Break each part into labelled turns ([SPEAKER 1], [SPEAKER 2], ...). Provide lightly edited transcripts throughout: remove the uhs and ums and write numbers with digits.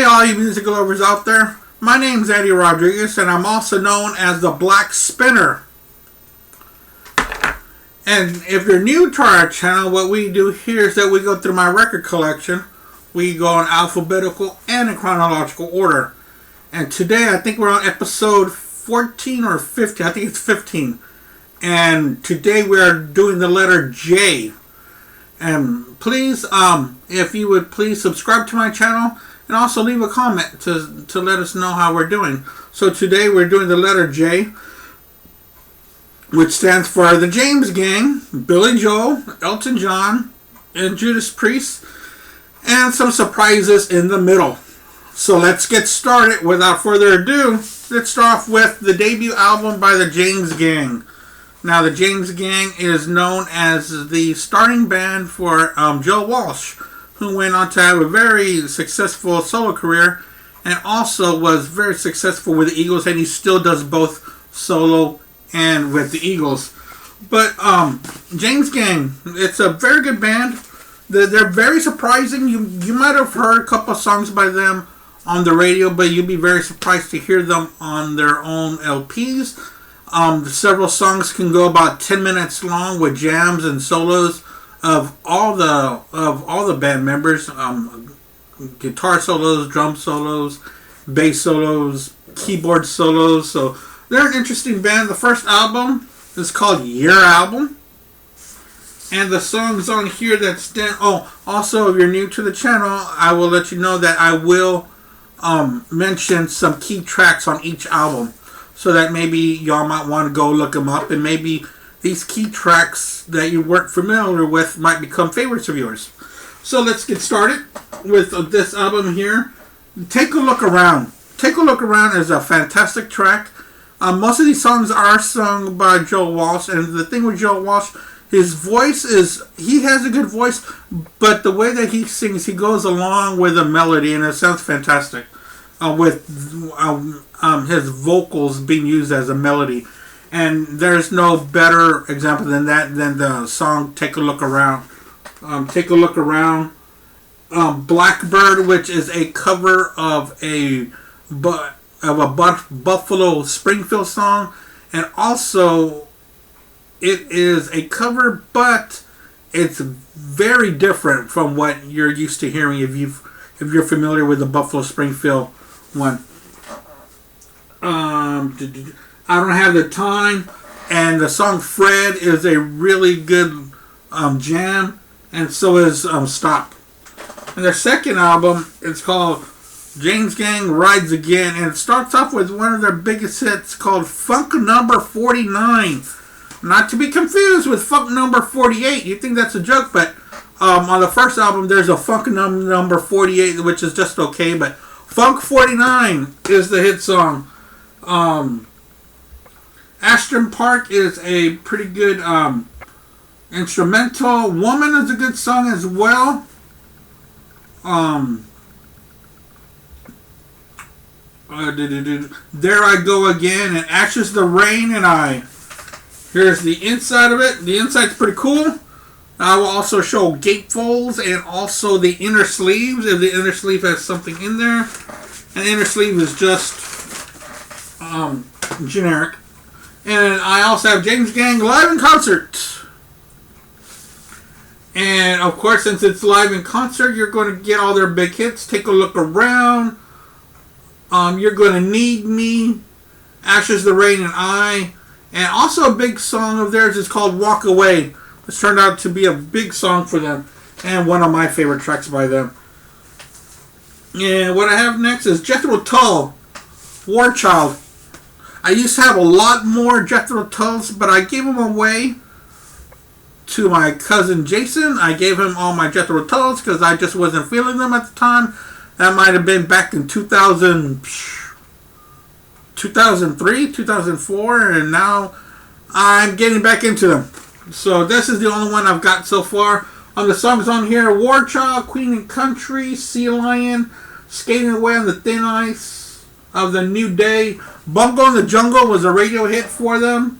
[SPEAKER 1] all you music lovers out there. My name's Eddie Rodriguez, and I'm also known as the Blackspinner. And if you're new to our channel, what we do here is that we go through my record collection. We go in alphabetical and in chronological order. And today, I think we're on episode 14 or 15. I think it's 15. And today we are doing the letter J. And please, if you would please subscribe to my channel and also leave a comment to let us know how we're doing. So today we're doing the letter J, which stands for the James Gang, Billy Joel, Elton John, and Judas Priest, and some surprises in the middle. So let's get started. Without further ado, let's start off with the debut album by the James Gang. Now, the James Gang is known as the starting band for Joe Walsh, who went on to have a very successful solo career and also was very successful with the Eagles, and he still does both solo and with the Eagles. But James Gang, it's a very good band. They're very surprising. You might have heard a couple of songs by them on the radio, but you'll be very surprised to hear them on their own LPs. Several songs can go about 10 minutes long with jams and solos of all the band members, guitar solos, drum solos, bass solos, keyboard solos. So they're an interesting band. The first album is called Your Album, and the songs on here that stand. Oh, also, if you're new to the channel, I will let you know that I will mention some key tracks on each album, so that maybe y'all might want to go look them up, and maybe these key tracks that you weren't familiar with might become favorites of yours. So let's get started with this album here. Take a Look Around. Take a Look Around is a fantastic track. Most of these songs are sung by Joe Walsh, and the thing with Joe Walsh, his voice is, he has a good voice, but the way that he sings, he goes along with a melody, and it sounds fantastic. With his vocals being used as a melody. And there's no better example than that, than the song Take a Look Around. Take a Look Around. Blackbird, which is a cover of a Buffalo Springfield song. And also, it is a cover, but it's very different from what you're used to hearing if you're familiar with the Buffalo Springfield one. I Don't Have the Time, and the song Fred is a really good jam, and so is Stop. And their second album is called James Gang Rides Again, and it starts off with one of their biggest hits called Funk Number 49. Not to be confused with Funk Number 48. You think that's a joke, but on the first album there's a Funk Number 48, which is just okay, but Funk 49 is the hit song. Ashton Park is a pretty good instrumental. Woman is a good song as well. There I Go Again, and Ashes the Rain, and here's the inside of it. The inside's pretty cool. I will also show gatefolds and also the inner sleeves, if the inner sleeve has something in there. And the inner sleeve is just generic. And I also have James Gang live in concert. And of course, since it's live in concert, you're going to get all their big hits. Take a Look Around. You're Going to Need Me. Ashes, the Rain, and I. And also a big song of theirs is called Walk Away. This turned out to be a big song for them, and one of my favorite tracks by them. And what I have next is Jethro Tull, War Child. I used to have a lot more Jethro Tulls, but I gave them away to my cousin Jason. I gave him all my Jethro Tulls because I just wasn't feeling them at the time. That might have been back in 2003, 2004, and now I'm getting back into them. So this is the only one I've got so far. On the songs on here, War Child, Queen and Country, Sea Lion, Skating Away on the Thin Ice of the New Day. Bungo in the Jungle was a radio hit for them.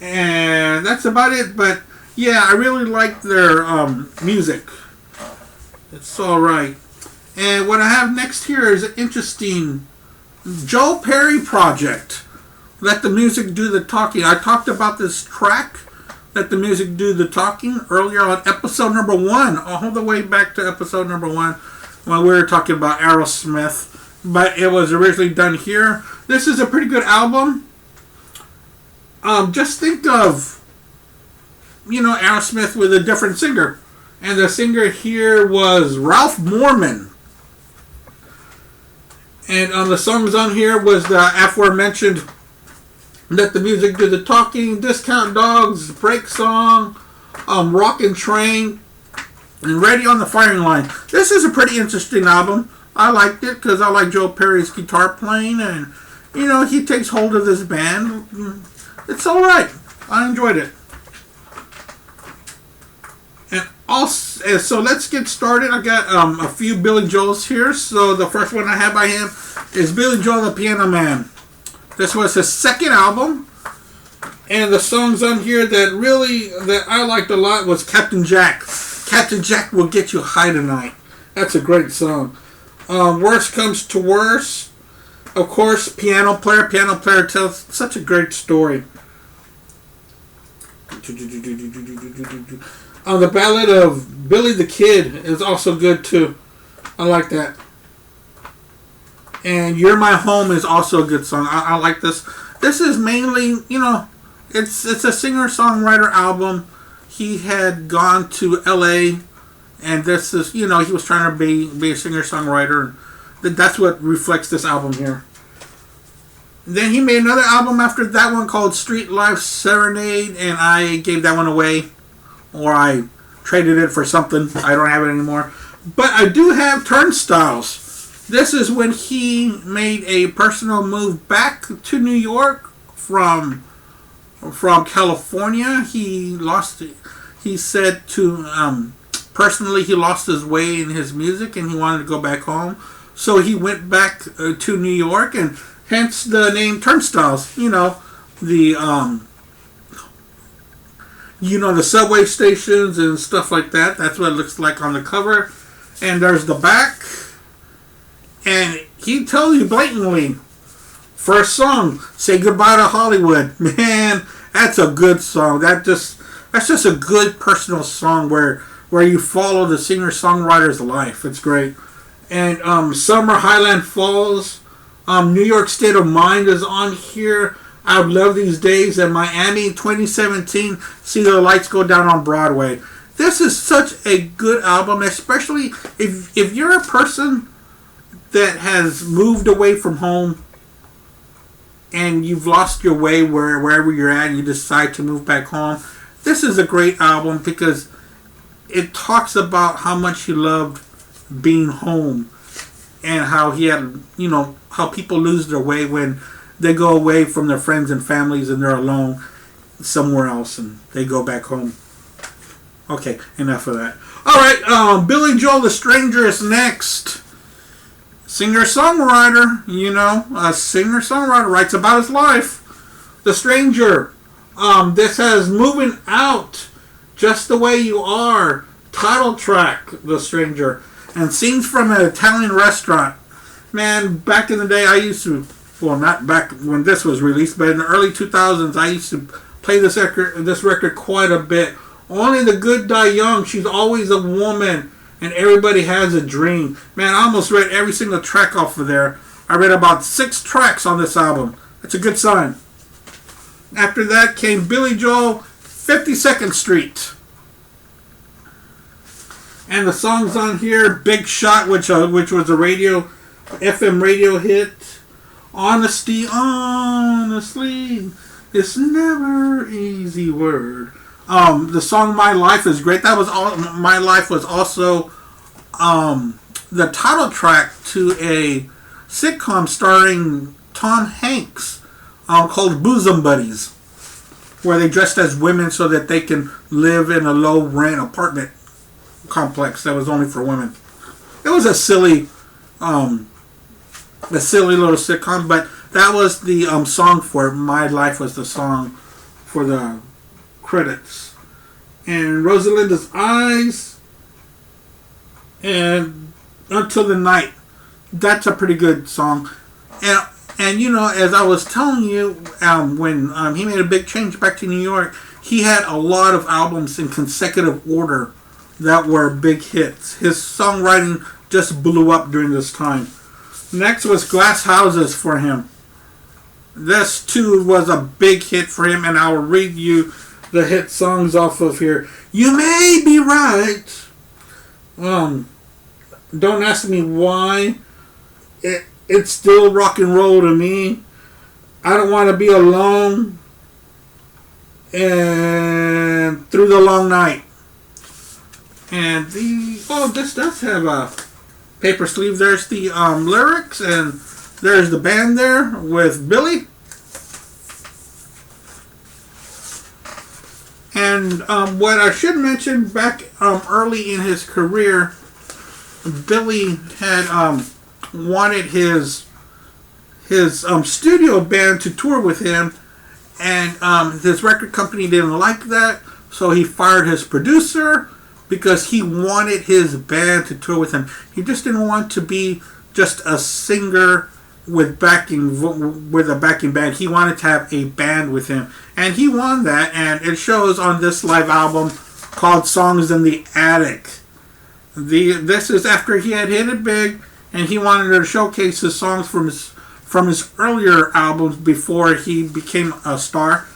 [SPEAKER 1] And that's about it. But yeah, I really like their music. It's alright. And what I have next here is an interesting Joe Perry project. Let the Music Do the Talking. I talked about this track, Let the Music Do the Talking, earlier on episode number 1, all the way back to episode number 1, when we were talking about Aerosmith. But it was originally done here. This is a pretty good album. Just think of, Aerosmith with a different singer. And the singer here was Ralph Morman. And the songs on here was the aforementioned Let the Music Do the Talking, Discount Dogs, Break Song, Rockin' Train, and Ready on the Firing Line. This is a pretty interesting album. I liked it because I like Joe Perry's guitar playing, and, he takes hold of this band. It's alright. I enjoyed it. And also, so let's get started. I got a few Billy Joels here. So the first one I have by him is Billy Joel the Piano Man. This was his second album. And the songs on here that I liked a lot was Captain Jack. Captain Jack Will Get You High Tonight. That's a great song. Worst Comes to Worst. Of course, Piano Player. Piano Player tells such a great story. The Ballad of Billy the Kid is also good too. I like that. And You're My Home is also a good song. I like this. This is mainly, it's a singer-songwriter album. He had gone to LA, and this is, he was trying to be a singer-songwriter. That's what reflects this album here. Then he made another album after that one called Street Life Serenade, and I gave that one away. Or I traded it for something. I don't have it anymore. But I do have Turnstiles. This is when he made a personal move back to New York from California. He said personally he lost his way in his music and he wanted to go back home. So he went back to New York, and hence the name Turnstiles. The subway stations and stuff like that. That's what it looks like on the cover. And there's the back. And he tells you blatantly, first song, Say Goodbye to Hollywood. Man, that's a good song. That's just a good personal song where you follow the singer-songwriter's life. It's great. And Summer Highland Falls, New York State of Mind is on here. I would love these days. And Miami 2017, See the Lights Go Down on Broadway. This is such a good album, especially if you're a person that has moved away from home and you've lost your way wherever you're at and you decide to move back home. This is a great album because it talks about how much he loved being home and how he had, how people lose their way when they go away from their friends and families and they're alone somewhere else and they go back home. Okay, enough of that. Alright, Billy Joel the Stranger is next. Singer-songwriter, a singer-songwriter writes about his life. The Stranger. This has Moving Out, Just the Way You Are, title track, The Stranger, and Scenes from an Italian Restaurant. Man, back in the day, I used to, well, not back when this was released, but in the early 2000s, I used to play this record quite a bit. Only the Good Die Young. She's Always a Woman, and Everybody Has a Dream. Man, I almost read every single track off of there. I read about 6 tracks on this album. That's a good sign. After that came Billy Joel, 52nd Street. And the songs on here, Big Shot, which was a FM radio hit. Honestly, it's never easy word. The song My Life is great. My Life was also the title track to a sitcom starring Tom Hanks called Bosom Buddies, where they dressed as women so that they can live in a low rent apartment complex that was only for women. It was a silly little sitcom, but that was the song for it. My Life was the song for the credits. And Rosalinda's Eyes, and Until the Night. That's a pretty good song. And you know, as I was telling you, when he made a big change back to New York, he had a lot of albums in consecutive order that were big hits. His songwriting just blew up during this time. Next was Glass Houses for him. This too was a big hit for him, and I'll read you the hit songs off of here. You May Be Right. Don't ask me why. It's still rock and roll to me. I Don't Want to Be Alone. And Through the Long Night. And this does have a paper sleeve. There's the lyrics, and there's the band there with Billy. And what I should mention, back early in his career, Billy had wanted his studio band to tour with him, and his record company didn't like that, so he fired his producer because he wanted his band to tour with him. He just didn't want to be just a singer with a backing band. He wanted to have a band with him, and he won that, and it shows on this live album called Songs in the Attic. This is after he had hit it big, and he wanted to showcase his songs from his earlier albums before he became a star.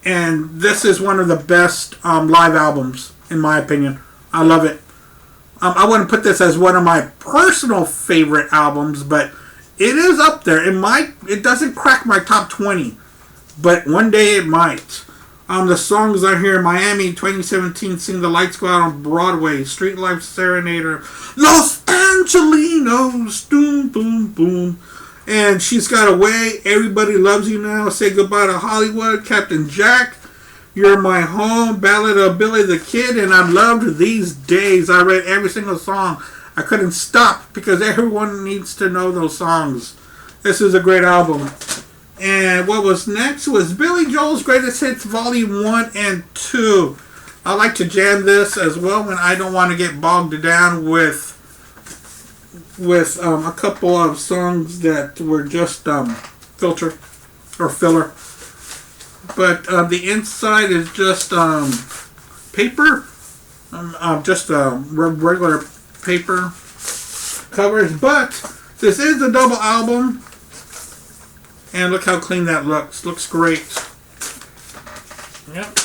[SPEAKER 1] And this is one of the best live albums, in my opinion. I love it. I wouldn't put this as one of my personal favorite albums, but it is up there. It doesn't crack my top 20, but one day it might. The songs are here: Miami 2017, Sing the Lights Go Out on Broadway, Street Life Serenader, Los Angelinos, Doom Boom Boom, and She's Got Away, Everybody Loves You Now, Say Goodbye to Hollywood, Captain Jack, You're My Home, Ballad of Billy the Kid, and I loved These Days. I read every single song. I couldn't stop because everyone needs to know those songs. This is a great album. And what was next was Billy Joel's Greatest Hits Volume 1 and 2. I like to jam this as well when I don't want to get bogged down with a couple of songs that were just filter or filler. But the inside is just paper, just regular paper covers. But this is a double album. And look how clean that looks. Looks great. Yep.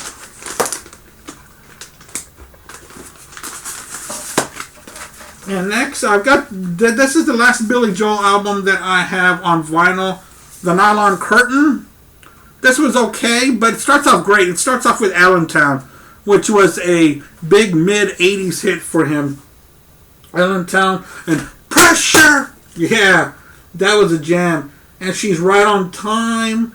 [SPEAKER 1] And next, I've got... This is the last Billy Joel album that I have on vinyl. The Nylon Curtain. This was okay, but it starts off great. It starts off with Allentown, which was a big mid-'80s hit for him. Allentown and Pressure! Yeah, that was a jam. And She's Right on Time,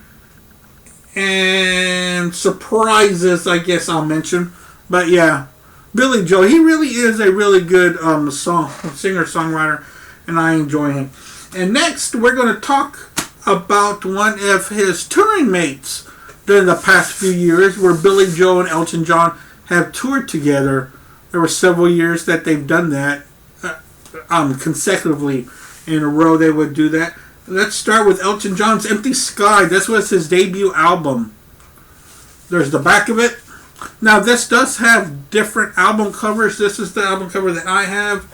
[SPEAKER 1] and Surprises, I guess I'll mention. But yeah, Billy Joel, he really is a really good singer-songwriter, and I enjoy him. And next, we're going to talk about one of his touring mates during the past few years, where Billy Joel and Elton John have toured together. There were several years that they've done that consecutively in a row. They would do that. Let's start with Elton John's Empty Sky. This was his debut album. There's the back of it. Now, this does have different album covers. This is the album cover that I have.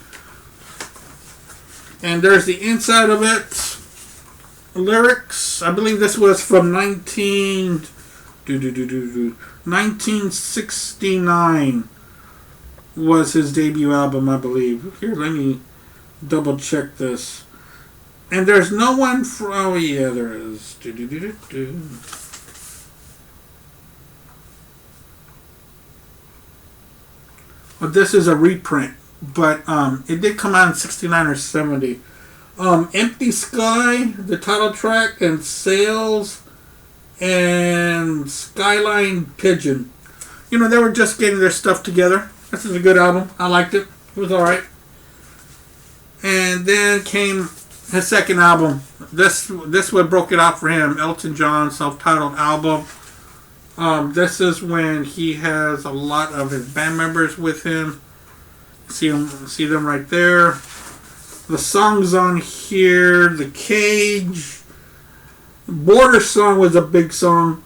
[SPEAKER 1] And there's the inside of it. Lyrics. I believe this was from 1969 was his debut album, I believe. Here, let me double check this. And there's no one for... Oh, yeah, there is. Well, this is a reprint, but it did come out in 69 or 70. Empty Sky, the title track, and Sails, and Skyline Pigeon. You know, they were just getting their stuff together. This is a good album. I liked it. It was alright. And then came his second album. This what broke it out for him. Elton John's self-titled album. This is when he has a lot of his band members with him. See them right there. The songs on here, The Cage, Border Song was a big song.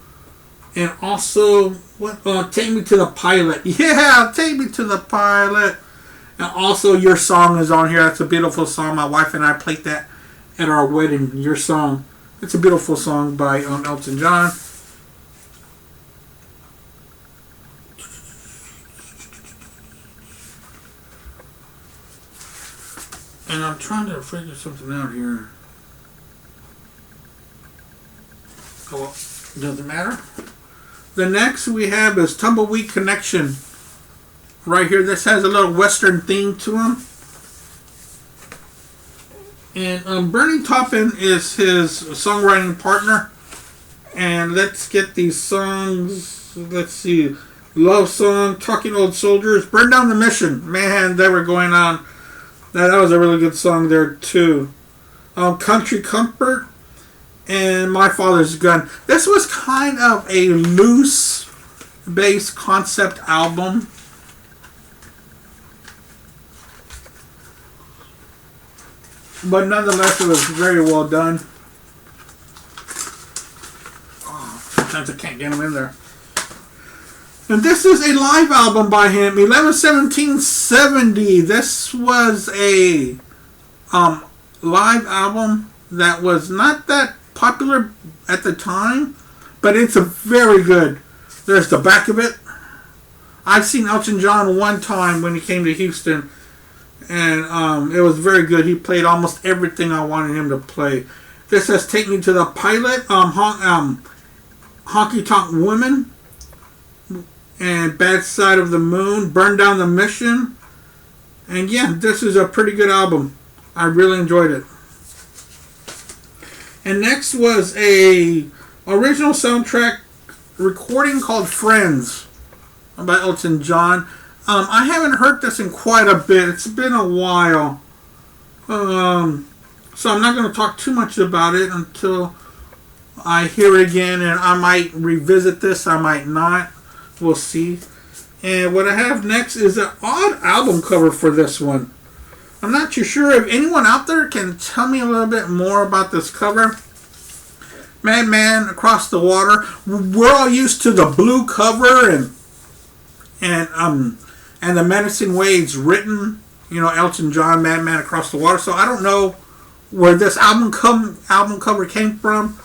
[SPEAKER 1] And also, Take Me to the Pilot. Yeah, Take Me to the Pilot. And also, Your Song is on here. That's a beautiful song. My wife and I played that at our wedding. Your Song. It's a beautiful song by Elton John. And I'm trying to figure something out here. Oh, well, doesn't matter. The next we have is Tumbleweed Connection. Right here, this has a little Western theme to him. And Bernie Taupin is his songwriting partner. And let's get these songs. Let's see. Love Song, Talking Old Soldiers, Burn Down the Mission. Man, they were going on. That was a really good song there, too. Country Comfort. And My Father's Gun. This was kind of a loose-based concept album. But nonetheless, it was very well done. Oh, sometimes I can't get them in there. And this is a live album by him, 11/17/70. This was a live album that was not that popular at the time, but it's a very good. There's the back of it. I've seen Elton John one time when he came to Houston, and it was very good. He played almost everything I wanted him to play. This says Take Me to the Pilot, Honky Tonk Women, and Bad Side of the Moon, Burn Down the Mission. And yeah, this is a pretty good album. I really enjoyed it. And next was a original soundtrack recording called Friends by Elton John. I haven't heard this in quite a bit. It's been a while. So I'm not going to talk too much about it until I hear it again. And I might revisit this. I might not. We'll see. And what I have next is an odd album cover for this one. I'm not too sure if anyone out there can tell me a little bit more about this cover. Madman Across the Water. We're all used to the blue cover and the menacing way it's written. You know, Elton John, Madman Across the Water. So I don't know where this album cover came from.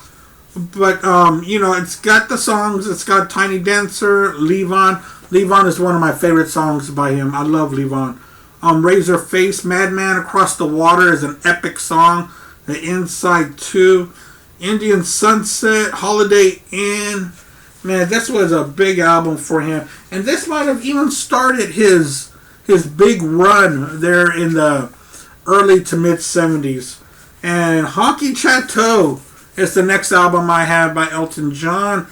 [SPEAKER 1] But, you know, it's got the songs. It's got Tiny Dancer, Levon. Levon is one of my favorite songs by him. I love Levon. Razor Face, Madman Across the Water is an epic song. The Inside 2, Indian Sunset, Holiday Inn. Man, this was a big album for him. And this might have even started his big run there in the early to mid 70s. And Honky Chateau is the next album I have by Elton John.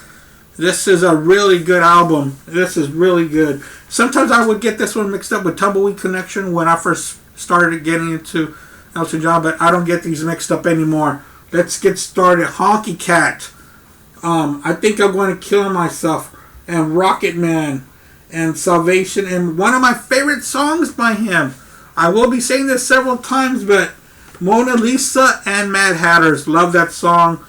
[SPEAKER 1] This is a really good album. This is really good. Sometimes I would get this one mixed up with Tumbleweed Connection when I first started getting into Elton John, but I don't get these mixed up anymore. Let's get started. Honky Cat. I Think I'm Going to Kill Myself. And Rocket Man. And Salvation. And one of my favorite songs by him. I will be saying this several times, but Mona Lisa and Mad Hatters. Love that song.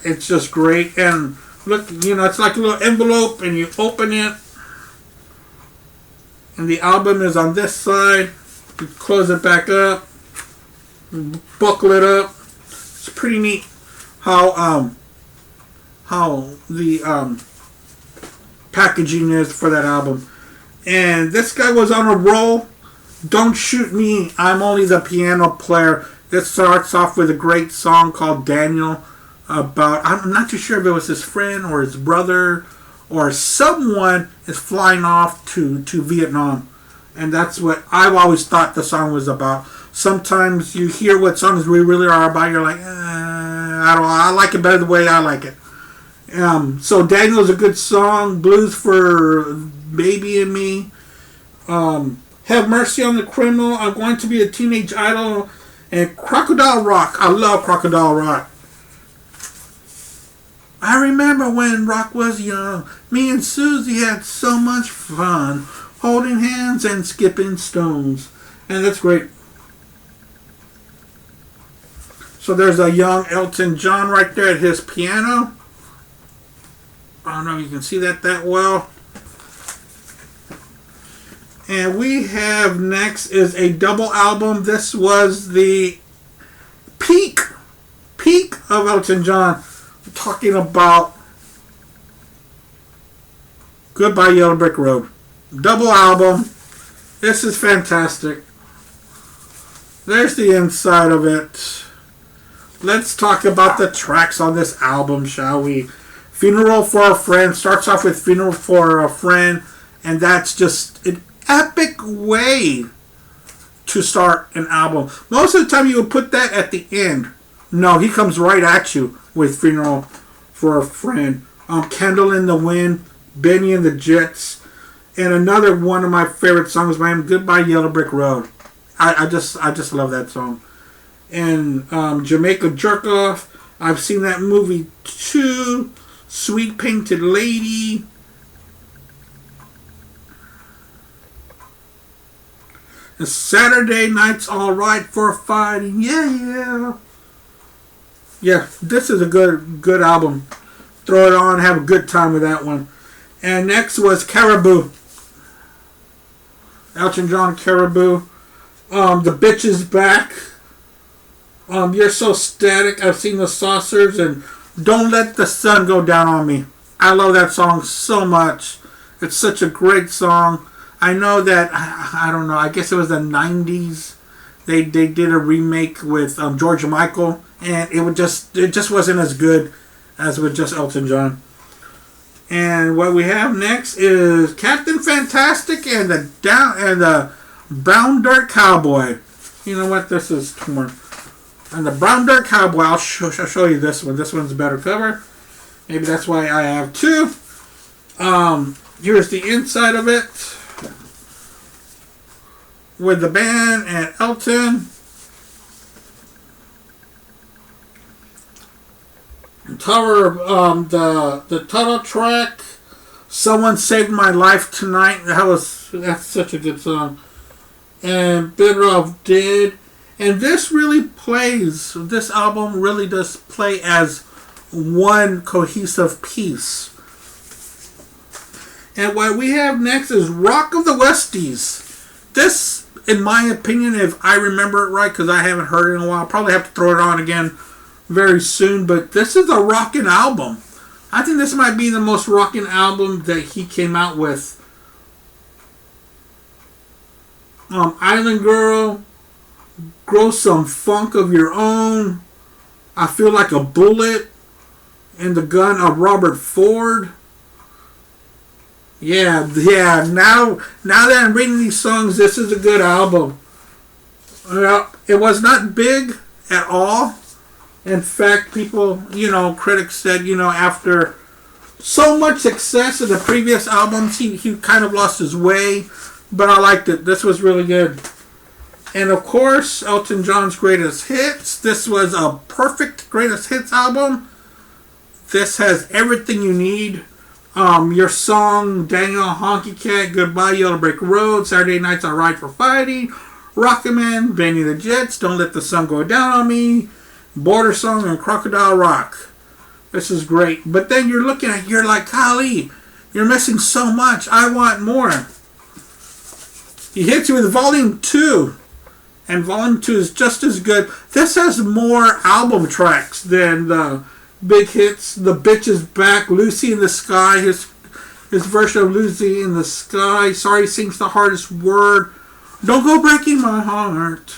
[SPEAKER 1] It's just great. And look, you know, it's like a little envelope and you open it. And the album is on this side. You close it back up. Buckle it up. It's pretty neat how the packaging is for that album. And this guy was on a roll. Don't Shoot Me, I'm Only the Piano Player. This starts off with a great song called Daniel about, I'm not too sure if it was his friend or his brother or someone is flying off to Vietnam. And that's what I've always thought the song was about. Sometimes you hear what songs really are about, you're like, I like it better the way I like it. So Daniel's a good song. Blues for Baby and Me. Have Mercy on the Criminal. I'm Going to Be a Teenage Idol. And Crocodile Rock. I love Crocodile Rock. I remember when Rock was young. Me and Susie had so much fun. Holding hands and skipping stones. And that's great. So there's a young Elton John right there at his piano. I don't know if you can see that well. And we have next is a double album. This was the peak of Elton John. I'm talking about Goodbye Yellow Brick Road. Double album. This is fantastic. There's the inside of it. Let's talk about the tracks on this album, shall we? Funeral for a Friend starts off with Funeral for a Friend, and that's just an epic way to start an album. Most of the time you would put that at the end. No, he comes right at you with Funeral for a Friend. Candle in the Wind, Benny and the Jets, and another one of my favorite songs by him, Goodbye Yellow Brick Road. I just love that song. And Jamaica Jerk Off, I've seen that movie too. Sweet Painted Lady. And Saturday Night's Alright for Fighting. Yeah. Yeah, this is a good album. Throw it on, have a good time with that one. And next was Caribou. Elton John, Caribou. The Bitch is Back. You're So Static. I've Seen the Saucers, and Don't Let the Sun Go Down on Me. I love that song so much. It's such a great song. I know that, I don't know, I guess it was the 90s. They did a remake with George Michael, and it just wasn't as good as with just Elton John. And what we have next is Captain Fantastic and the Brown Dirt Cowboy. You know what? This is torn. And the Brown Dirt Cowboy, I'll show you this one. This one's a better cover. Maybe that's why I have two. Here's the inside of it with the band and Elton. The title track, Someone Saved My Life Tonight. That's such a good song. And Better Off Dead. And this album really does play as one cohesive piece. And what we have next is Rock of the Westies. This, in my opinion, if I remember it right, because I haven't heard it in a while, I'll probably have to throw it on again very soon, but this is a rockin' album. I think this might be the most rockin' album that he came out with. Island Girl, Grow Some Funk of Your Own, I Feel Like a Bullet, and The Gun of Robert Ford. Yeah. Now that I'm reading these songs, this is a good album. It was not big at all. In fact, people, critics said, after so much success in the previous albums, he kind of lost his way. But I liked it. This was really good. And of course, Elton John's Greatest Hits. This was a perfect Greatest Hits album. This has everything you need. Your song, Daniel Honky Cat, Goodbye Yellow Brick Road, Saturday Night's Alright for Fighting, Rocket Man, Benny the Jets, Don't Let the Sun Go Down on Me, Border Song, and Crocodile Rock. This is great. But then you're like, golly, you're missing so much. I want more. He hits you with Volume 2. And Volume 2 is just as good. This has more album tracks than the big hits. The Bitch is Back, Lucy in the Sky, his version of Lucy in the Sky, Sorry Sings the Hardest Word, Don't Go Breaking My Heart.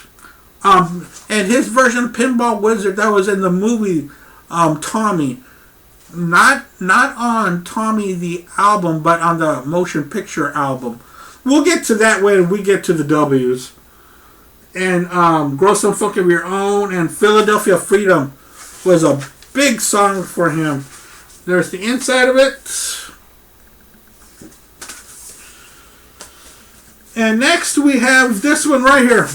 [SPEAKER 1] And his version of Pinball Wizard, that was in the movie Tommy. Not on Tommy the album, but on the motion picture album. We'll get to that when we get to the W's. And Grow Some Funk of Your Own and Philadelphia Freedom was a big song for him. There's the inside of it. And next we have this one right here.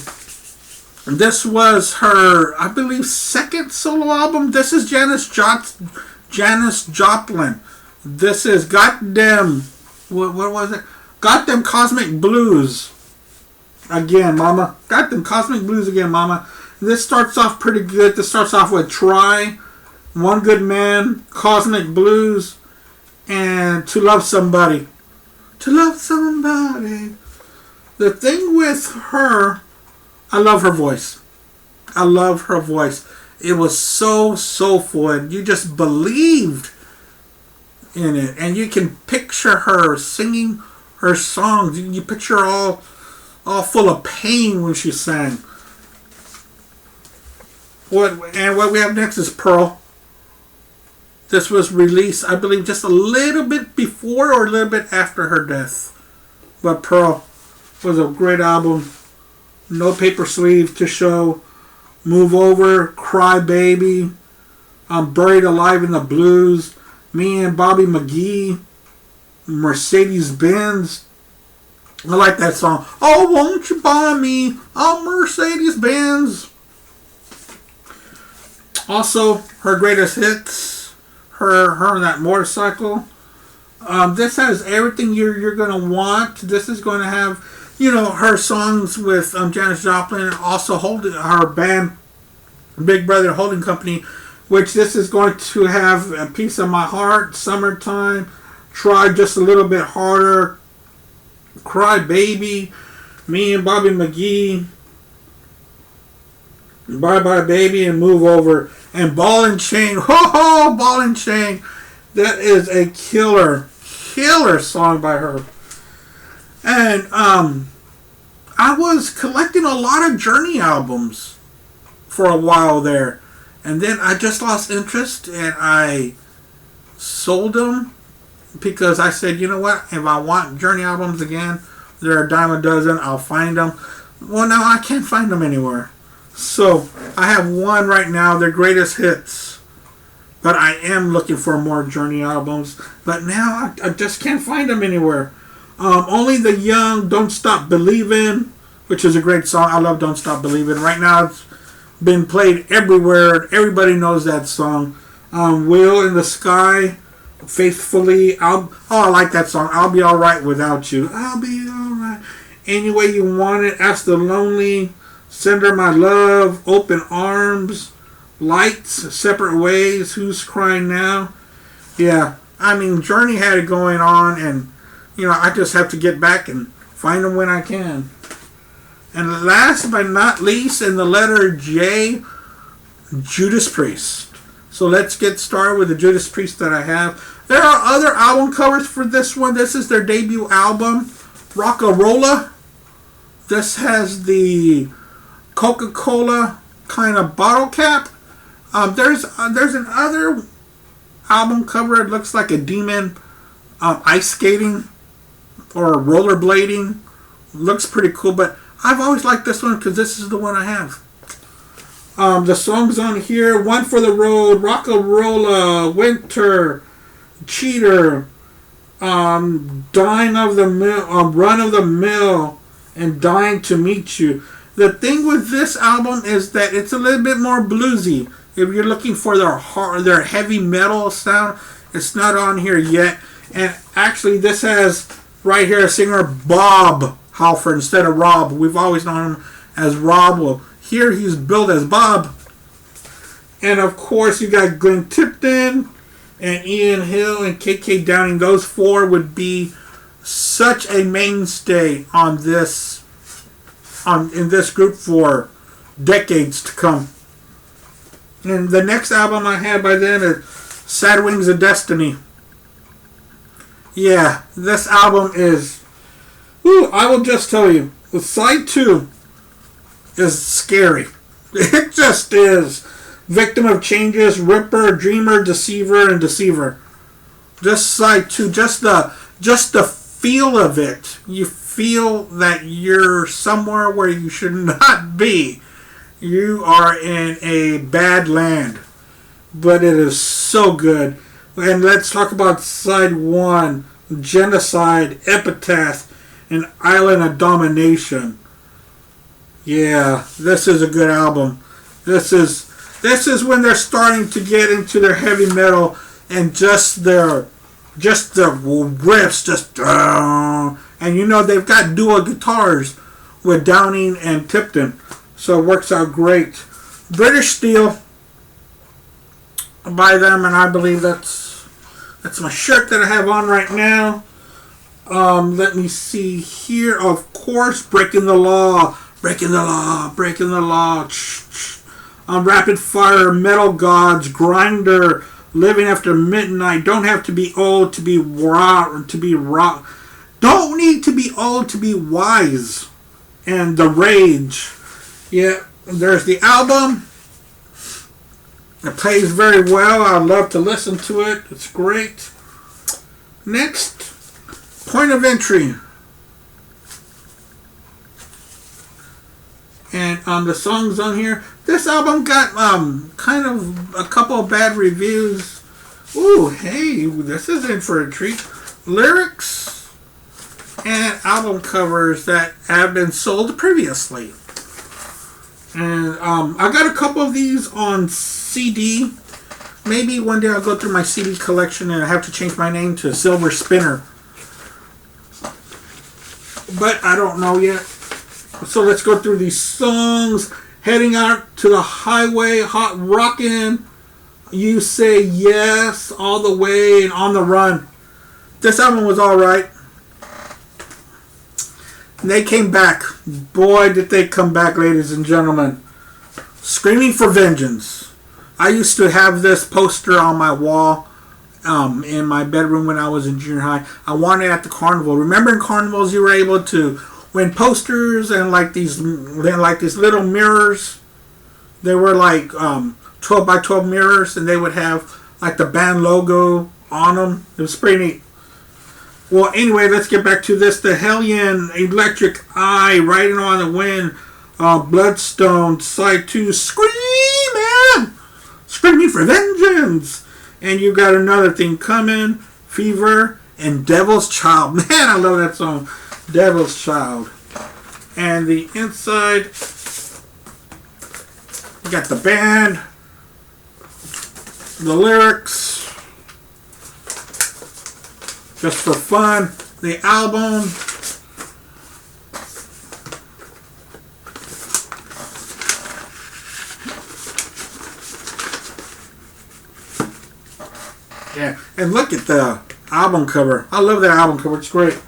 [SPEAKER 1] This was her, I believe, second solo album. This is Janis Joplin. This is Goddamn, what was it? Goddamn Cosmic Blues. Again, mama. Goddamn Cosmic Blues again, mama. This starts off pretty good. This starts off with Try, One Good Man, Cosmic Blues, and To Love Somebody. To Love Somebody. The thing with her, I love her voice. I love her voice. It was so soulful, and you just believed in it. And you can picture her singing her songs. You picture her all full of pain when she sang. What we have next is Pearl. This was released, I believe, just a little bit before or a little bit after her death. But Pearl was a great album. No Paper Sleeve to Show, Move Over, Cry Baby, Buried Alive in the Blues, Me and Bobby McGee, Mercedes Benz. I like that song. Oh, won't you buy me a Mercedes Benz? Also, her greatest hits, her and that motorcycle. This has everything you're gonna want. This is going to have, her songs with Janis Joplin. Also, her band, Big Brother Holding Company, which this is going to have A Piece of My Heart, Summertime, Try Just a Little Bit Harder, Cry Baby, Me and Bobby McGee, Bye Bye Baby, and Move Over, and Ball and Chain. Ho ho, Ball and Chain. That is a killer song by her. And I was collecting a lot of Journey albums for a while there, and then I just lost interest and I sold them because I said, you know what? If I want Journey albums again, they're a dime a dozen. I'll find them. Well, now I can't find them anywhere. So I have one right now, their greatest hits. But I am looking for more Journey albums. But now I just can't find them anywhere. Only the Young, Don't Stop Believin', which is a great song. I love Don't Stop Believin'. Right now it's been played everywhere. Everybody knows that song. Wheel in the Sky, Faithfully. I like that song. I'll Be Alright Without You. I'll be alright. Any Way You Want It, Ask the Lonely, Send Her My Love, Open Arms, Lights, Separate Ways, Who's Crying Now. Yeah, I mean, Journey had it going on, and, I just have to get back and find them when I can. And last but not least, in the letter J, Judas Priest. So let's get started with the Judas Priest that I have. There are other album covers for this one. This is their debut album, Rockarola. This has the Coca-Cola kind of bottle cap. There's another album cover. It looks like a demon ice skating or rollerblading. Looks pretty cool, but I've always liked this one because this is the one I have. The songs on here: One for the Road, Rockarola, Winter, Cheater, Dying of the Mill, Run of the Mill, and Dying to Meet You. The thing with this album is that it's a little bit more bluesy. If you're looking for their heavy metal sound, it's not on here yet. And actually, this has right here a singer, Bob Halford, instead of Rob. We've always known him as Rob. Well, here he's billed as Bob. And of course, you got Glenn Tipton and Ian Hill and KK Downing. Those four would be such a mainstay on this in this group for decades to come. And the next album I had by then is Sad Wings of Destiny. Yeah, this album is... I will just tell you, the side 2 is scary. It just is. Victim of Changes, Ripper, Dreamer, Deceiver, and Deceiver. Just side 2, just the feel of it. You feel that you're somewhere where you should not be. You are in a bad land. But it is so good. And let's talk about side 1. Genocide, Epitaph, and Island of Domination. Yeah, this is a good album. This is when they're starting to get into their heavy metal and just the riffs, and they've got dual guitars with Downing and Tipton, so it works out great. British Steel by them, and I believe that's my shirt that I have on right now. Let me see here. Of course, Breaking the Law. Breaking the Law. Breaking the Law. Rapid Fire, Metal Gods, Grinder, Living After Midnight. Don't have to be old to be raw. Don't need to be old to be wise. And The Rage. Yeah, there's the album. It plays very well. I love to listen to it. It's great. Next, Point of Entry. And the songs on here. This album got kind of a couple of bad reviews. Ooh, hey, this is in for a treat. Lyrics and album covers that have been sold previously. And I got a couple of these on CD. Maybe one day I'll go through my CD collection and I have to change my name to Silver Spinner. But I don't know yet. So let's go through these songs. Heading Out to the Highway, Hot Rockin', You Say Yes, All the Way, and On the Run. This album was alright. They came back. Boy, did they come back, ladies and gentlemen. Screaming for Vengeance. I used to have this poster on my wall in my bedroom when I was in junior high. I wanted it at the carnival. Remember in carnivals you were able to win posters and like these little mirrors. They were like 12 by 12 mirrors, and they would have like the band logo on them. It was pretty neat. Well, anyway, let's get back to this. The Hellion, Electric Eye, Riding on the Wind, Bloodstone, Side 2, Screaming for Vengeance. And you got another thing coming, Fever, and Devil's Child. Man, I love that song, Devil's Child. And the inside, you got the band, the lyrics, just for fun, the album, yeah, and look at the album cover. I love that album cover. It's great.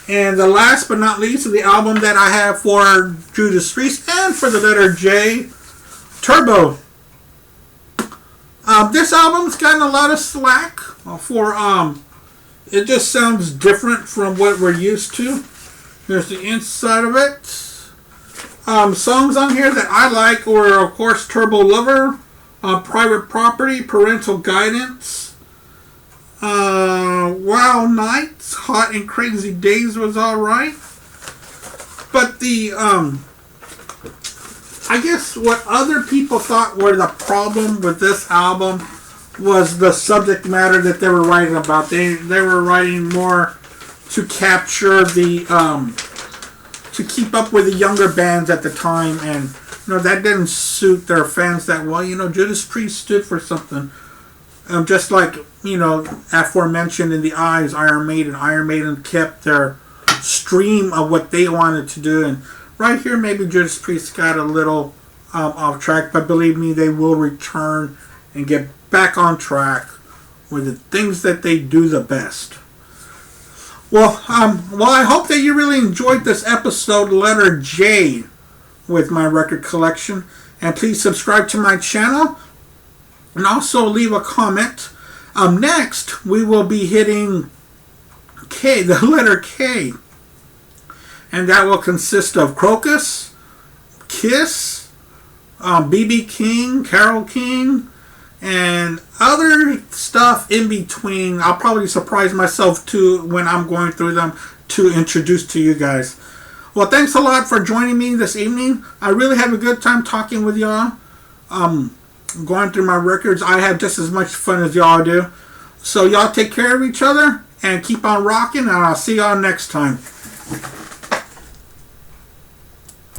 [SPEAKER 1] And the last but not least of the album that I have for Judas Priest and for the letter J, Turbo. This album's gotten a lot of slack for it just sounds different from what we're used to. Here's the inside of it. Songs on here that I like were, of course, Turbo Lover, Private Property, Parental Guidance, Wild Nights, Hot and Crazy Days was alright. But the, I guess what other people thought were the problem with this album was the subject matter that they were writing about. They were writing more to capture the, to keep up with the younger bands at the time, and that didn't suit their fans that well. Judas Priest stood for something. Just like, aforementioned in the Eyes, Iron Maiden kept their stream of what they wanted to do, and right here maybe Judas Priest got a little off track, but believe me, they will return and get back on track with the things that they do the best. Well, I hope that you really enjoyed this episode, letter J, with my record collection. And please subscribe to my channel. And also leave a comment. Next, we will be hitting K, the letter K. And that will consist of Crocus, Kiss, B.B. King, Carole King, and other stuff in between. I'll probably surprise myself too when I'm going through them to introduce to you guys. Well, thanks a lot for joining me this evening. I really have a good time talking with y'all. Going through my records. I have just as much fun as y'all do. So y'all take care of each other and keep on rocking, and I'll see y'all next time.